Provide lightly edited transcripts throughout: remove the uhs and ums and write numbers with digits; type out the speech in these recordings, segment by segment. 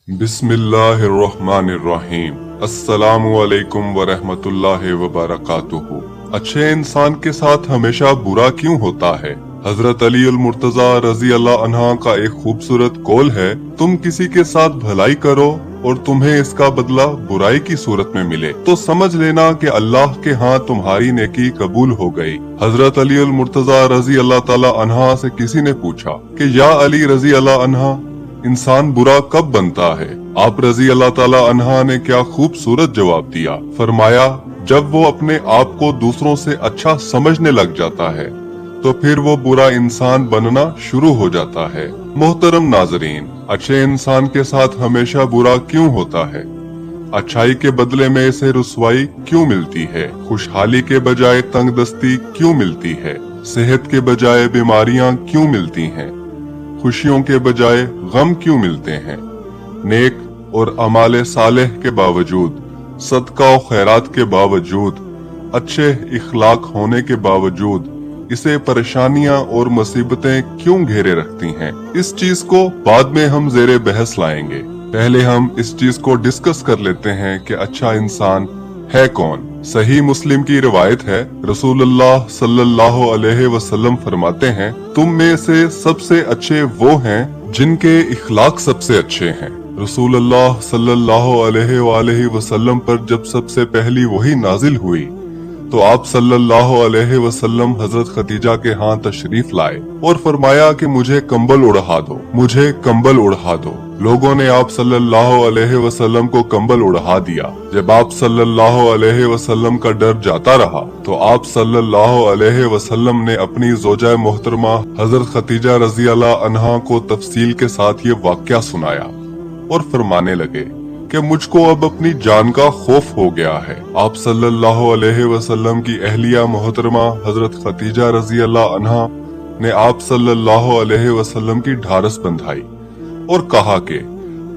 बिस्मिल्लाहिर्रहमानिर्रहीम। अस्सलामुअलैकुम वरहमतुल्लाहि वबरकातुहू। अच्छे इंसान के साथ हमेशा बुरा क्यों होता है? हजरत अली अल मुर्तजा रजी अल्लाह अन्हा का एक खूबसूरत कौल है, तुम किसी के साथ भलाई करो और तुम्हें इसका बदला बुराई की सूरत में मिले तो समझ लेना कि अल्लाह के यहाँ तुम्हारी नेकी कबूल हो गई। हजरत अली अल मुर्तजा रजी अल्लाह ताला अन्हा से किसी ने पूछा कि या अली रजी अल्लाह अन्हा, इंसान बुरा कब बनता है? आप रजी अल्लाह ताला अन्हा ने क्या खूबसूरत जवाब दिया। फरमाया, जब वो अपने आप को दूसरों से अच्छा समझने लग जाता है तो फिर वो बुरा इंसान बनना शुरू हो जाता है। मोहतरम नाजरीन, अच्छे इंसान के साथ हमेशा बुरा क्यों होता है? अच्छाई के बदले में इसे रुसवाई क्यों मिलती है? खुशहाली के बजाय तंगदस्ती क्यों मिलती है? सेहत के बजाय बीमारियां क्यों मिलती हैं? खुशियों के बजाय गम क्यों मिलते हैं? नेक और अमाले सालेह के बावजूद, सदका और खैरात के बावजूद, अच्छे इखलाक होने के बावजूद इसे परेशानियां और मुसीबतें क्यों घेरे रखती हैं? इस चीज को बाद में हम जेरे बहस लाएंगे। पहले हम इस चीज को डिस्कस कर लेते हैं कि अच्छा इंसान है कौन। सही मुस्लिम की रिवायत है, रसूलुल्लाह सल्लल्लाहु अलैहि वसल्लम फरमाते हैं, तुम में से सबसे अच्छे वो हैं जिनके इखलाक सबसे अच्छे हैं। रसूलुल्लाह सल्लल्लाहु अलैहि वसल्लम पर जब सबसे पहली वही नाजिल हुई तो आप सल्लल्लाहु अलैहि वसल्लम हजरत खदीजा के यहाँ तशरीफ लाए और फरमाया कि मुझे कंबल उड़ा दो, मुझे कंबल उड़ा दो। लोगों ने आप सल्लल्लाहु अलैहि वसल्लम को कंबल उड़ा दिया। जब आप सल्लल्लाहु अलैहि वसल्लम का डर जाता रहा तो आप सल्लल्लाहु अलैहि वसल्लम ने अपनी ज़ौजा मोहतरमा हजरत खदीजा रजी अल्लाह अन्हा को तफसील के साथ ये वाक़या सुनाया और फरमाने लगे कि मुझको अब अपनी जान का खौफ हो गया है। आप सल्लल्लाहु अलैहि वसल्लम की अहलिया मोहतरमा हजरत खदीजा रजी अल्लाह अन्हा ने आप सल्लल्लाहु अलैहि वसल्लम की ढारस बंधाई और कहा कि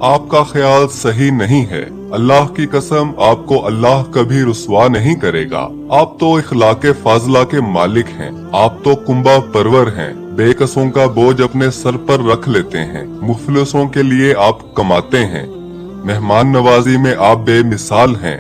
आपका ख्याल सही नहीं है, अल्लाह की कसम आपको अल्लाह कभी रुसवा नहीं करेगा। आप तो इखलाके फाजला के मालिक हैं, आप तो कुंबा परवर हैं, बेकसों का बोझ अपने सर पर रख लेते हैं, मुफलिसों के लिए आप कमाते हैं, मेहमान नवाजी में आप बेमिसाल हैं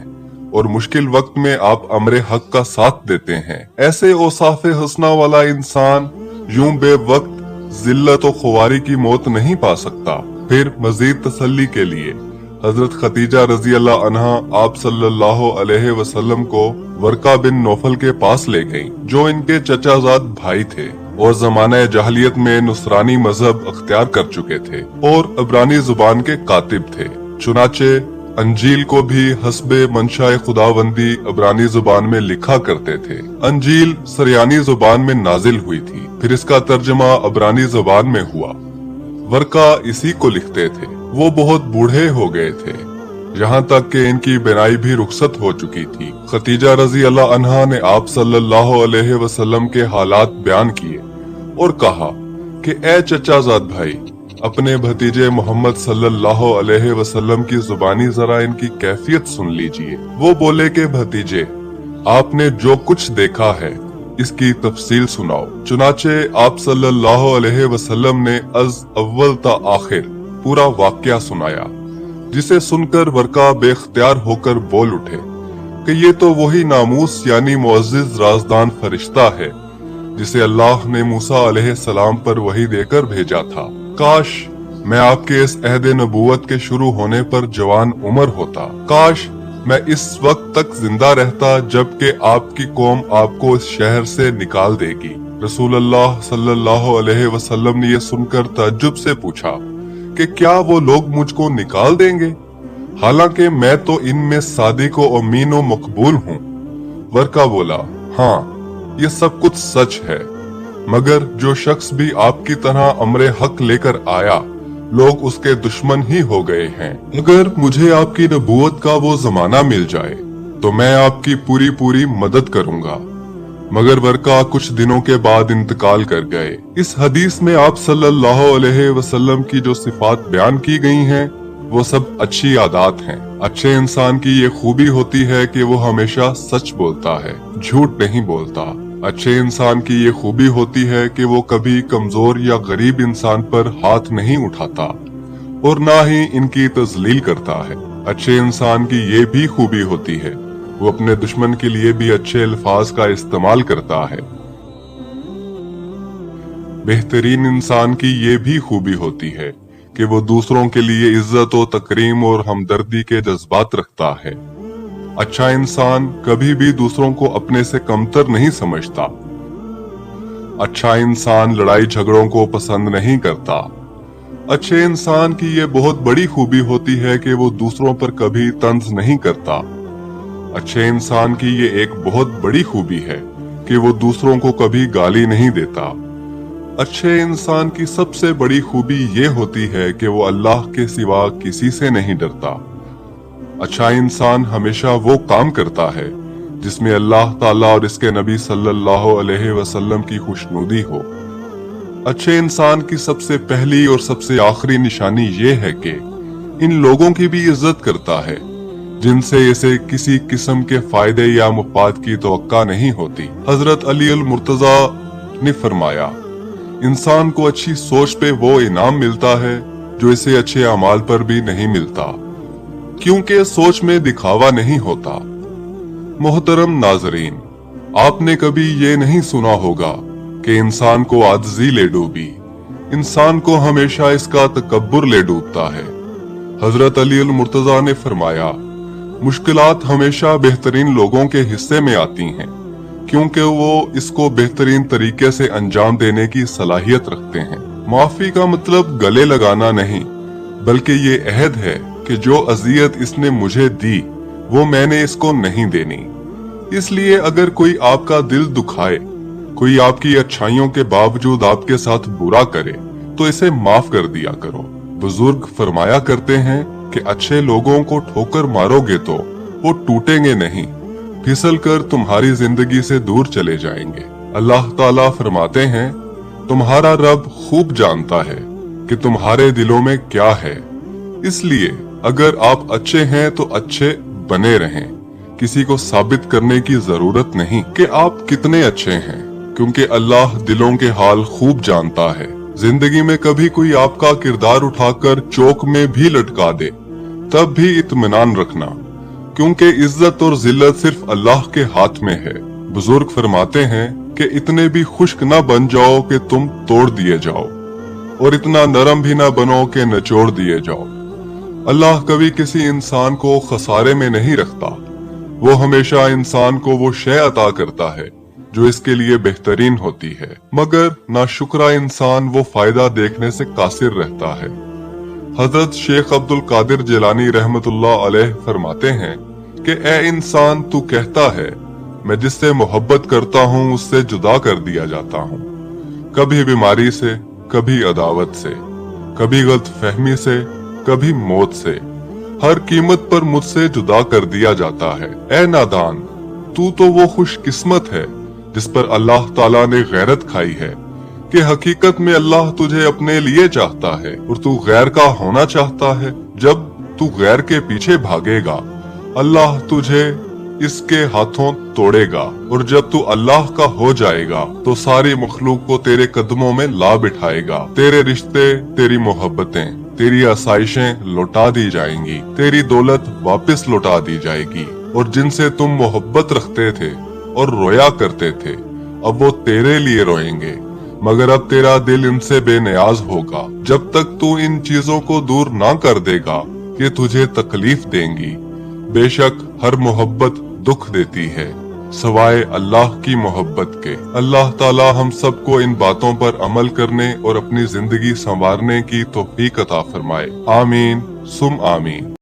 और मुश्किल वक्त में आप अमरे हक का साथ देते हैं। ऐसे औसाफे हसना वाला इंसान यूं बेवक्त जिल्लत और खुवारी की मौत नहीं पा सकता। फिर मजीद तसल्ली के लिए हजरत खदीजा रजी अल्लाह अन्हा आप सल्लल्लाहु अलैहि वसल्लम को वर्का बिन नौफल के पास ले गयी, जो इनके चचाजाद भाई थे और जमाना जahलियत में नुसरानी मजहब अख्तियार कर चुके थे और इब्रानी जुबान के कातिब थे। चुनाचे अंजील को भी हस्बे मंशाए खुदावंदी इब्रानी जुबान में लिखा करते थे। अंजील सरयानी जुबान में नाजिल हुई थी, फिर इसका तर्जमा इब्रानी जुबान में हुआ। वर्का इसी को लिखते थे। वो बहुत बूढ़े हो गए थे, यहाँ तक कि इनकी बिनाई भी रुखसत हो चुकी थी। खदीजा रजी अल्लाह अन्हा ने आप सल्लल्लाहु अलैहि वसल्लम के हालात बयान किए और कहा कि ए चचाजाद भाई, अपने भतीजे मोहम्मद सल्लल्लाहु अलैहि वसल्लम की जुबानी जरा इनकी कैफियत सुन लीजिए। वो बोले कि भतीजे, आपने जो कुछ देखा है इसकी तफसील सुनाओ। चुनाचे आप सल्लल्लाहु अलैहि वसल्लम ने अज अव्वल ता आखिर पूरा वाक़या सुनाया, जिसे सुनकर वर्का बेख्तियार होकर बोल उठे कि ये तो वही नामूस यानी मुअज़्ज़िज़ राज़दान फरिश्ता है जिसे अल्लाह ने मूसा अलैहिस्सलाम पर वही देकर भेजा था। काश मैं आपके इस अहद नबूवत के शुरू होने पर जवान उम्र होता। काश मैं इस वक्त तक जिंदा रहता जबकि आपकी कौम आपको इस शहर से निकाल देगी। रसूलुल्लाह सल्लल्लाहु अलैहि वसल्लम ने ये सुनकर ताज्जुब से पूछा कि क्या वो लोग मुझको निकाल देंगे, हालांकि मैं तो इनमें सादिक व अमीन व मकबूल हूँ। वर्का बोला, हाँ ये सब कुछ सच है, मगर जो शख्स भी आपकी तरह अमरे हक लेकर आया, लोग उसके दुश्मन ही हो गए हैं। अगर मुझे आपकी नबूवत का वो जमाना मिल जाए तो मैं आपकी पूरी पूरी मदद करूंगा। मगर वर्का कुछ दिनों के बाद इंतकाल कर गए। इस हदीस में आप सल्लल्लाहु अलैहि वसल्लम की जो सिफात बयान की गई हैं, वो सब अच्छी आदात हैं। अच्छे इंसान की ये खूबी होती है कि वो हमेशा सच बोलता है, झूठ नहीं बोलता। अच्छे इंसान की ये खूबी होती है कि वो कभी कमजोर या गरीब इंसान पर हाथ नहीं उठाता। और ना ही इनकी तजलील करता है। अच्छे इंसान की ये भी खूबी होती है, वो अपने दुश्मन के लिए भी अच्छे अल्फाज का इस्तेमाल करता है। बेहतरीन इंसान की ये भी खूबी होती है कि वो दूसरों के लिए इज्जत और तकरीम और हमदर्दी के जज्बात रखता है। अच्छा इंसान कभी भी दूसरों को अपने से कमतर नहीं समझता। अच्छा इंसान लड़ाई झगड़ों को पसंद नहीं करता। अच्छे इंसान की ये बहुत बड़ी खूबी होती है कि वो दूसरों पर कभी तंज नहीं करता। अच्छे इंसान की ये एक बहुत बड़ी खूबी है कि वो दूसरों को कभी गाली नहीं देता। अच्छे इंसान की सबसे बड़ी खूबी ये होती है कि वो अल्लाह के सिवा किसी से नहीं डरता। अच्छा इंसान हमेशा वो काम करता है जिसमें अल्लाह ताला और इसके नबी सल्लल्लाहु अलैहि वसल्लम की खुशनुदी हो। अच्छे इंसान की सबसे पहली और सबसे आखिरी निशानी ये है कि इन लोगों की भी इज्जत करता है जिनसे इसे किसी किस्म के फायदे या मुफाद की तवक्का नहीं होती। हजरत अली अल मुर्तजा ने फरमाया, इंसान को अच्छी सोच पे वो इनाम मिलता है जो इसे अच्छे अमाल पर भी नहीं मिलता, क्योंकि सोच में दिखावा नहीं होता। मोहतरम नाजरीन, आपने कभी ये नहीं सुना होगा कि इंसान को आजिज़ी ले डूबी, इंसान को हमेशा इसका तकब्बुर ले डूबता है। हजरत अली अल मुर्तजा ने फरमाया, मुश्किलात हमेशा बेहतरीन लोगों के हिस्से में आती हैं, क्योंकि वो इसको बेहतरीन तरीके से अंजाम देने की सलाहियत रखते हैं। माफी का मतलब गले लगाना नहीं, बल्कि ये अहद है कि जो अजियत इसने मुझे दी वो मैंने इसको नहीं देनी। इसलिए अगर कोई आपका दिल दुखाए, कोई आपकी अच्छाइयों के बावजूद आपके साथ बुरा करे, तो इसे माफ कर दिया करो। बुजुर्ग फरमाया करते हैं कि अच्छे लोगों को ठोकर मारोगे तो वो टूटेंगे नहीं, फिसल कर तुम्हारी जिंदगी से दूर चले जाएंगे। अल्लाह ताला फरमाते हैं, तुम्हारा रब खूब जानता है कि तुम्हारे दिलों में क्या है। इसलिए अगर आप अच्छे हैं तो अच्छे बने रहें। किसी को साबित करने की जरूरत नहीं कि आप कितने अच्छे हैं, क्योंकि अल्लाह दिलों के हाल खूब जानता है। जिंदगी में कभी कोई आपका किरदार उठाकर चौक में भी लटका दे, तब भी इत्मीनान रखना, क्योंकि इज्जत और जिल्लत सिर्फ अल्लाह के हाथ में है। बुजुर्ग फरमाते हैं कि इतने भी खुश्क न बन जाओ कि तुम तोड़ दिए जाओ, और इतना नरम भी न बनो कि निचोड़ दिए जाओ। अल्लाह कभी किसी इंसान को खसारे में नहीं रखता। वो हमेशा इंसान को वो शय अता करता है जो इसके लिए बेहतरीन होती है, मगर नाशुक्रा इंसान वो फायदा देखने से कासिर रहता है। हजरत शेख अब्दुल कादिर जिलानी रहमतुल्लाह अलैह फरमाते हैं कि ए इंसान, तू कहता है मैं जिससे मोहब्बत करता हूँ उससे जुदा कर दिया जाता हूँ, कभी बीमारी से, कभी अदावत से, कभी गलतफहमी से, कभी मौत से, हर कीमत पर मुझसे जुदा कर दिया जाता है। ए नादान, तू तो वो खुशकिस्मत है जिस पर अल्लाह ताला ने गैरत खाई है कि हकीकत में अल्लाह तुझे अपने लिए चाहता है और तू गैर का होना चाहता है। जब तू गैर के पीछे भागेगा, अल्लाह तुझे इसके हाथों तोड़ेगा, और जब तू अल्लाह का हो जाएगा तो सारी मखलूक को तेरे कदमों में ला बिठाएगा। तेरे रिश्ते, तेरी मोहब्बतें, तेरी आसाइशें लौटा दी जाएंगी, तेरी दौलत वापस लौटा दी जाएगी, और जिनसे तुम मोहब्बत रखते थे और रोया करते थे, अब वो तेरे लिए रोएंगे, मगर अब तेरा दिल इनसे बेनियाज होगा जब तक तू इन चीजों को दूर ना कर देगा कि तुझे तकलीफ देंगी। बेशक हर मोहब्बत दुख देती है, सवाए अल्लाह की मोहब्बत के। अल्लाह ताला हम सबको इन बातों पर अमल करने और अपनी जिंदगी संवारने की तौफीक अता फरमाए। आमीन सुम आमीन।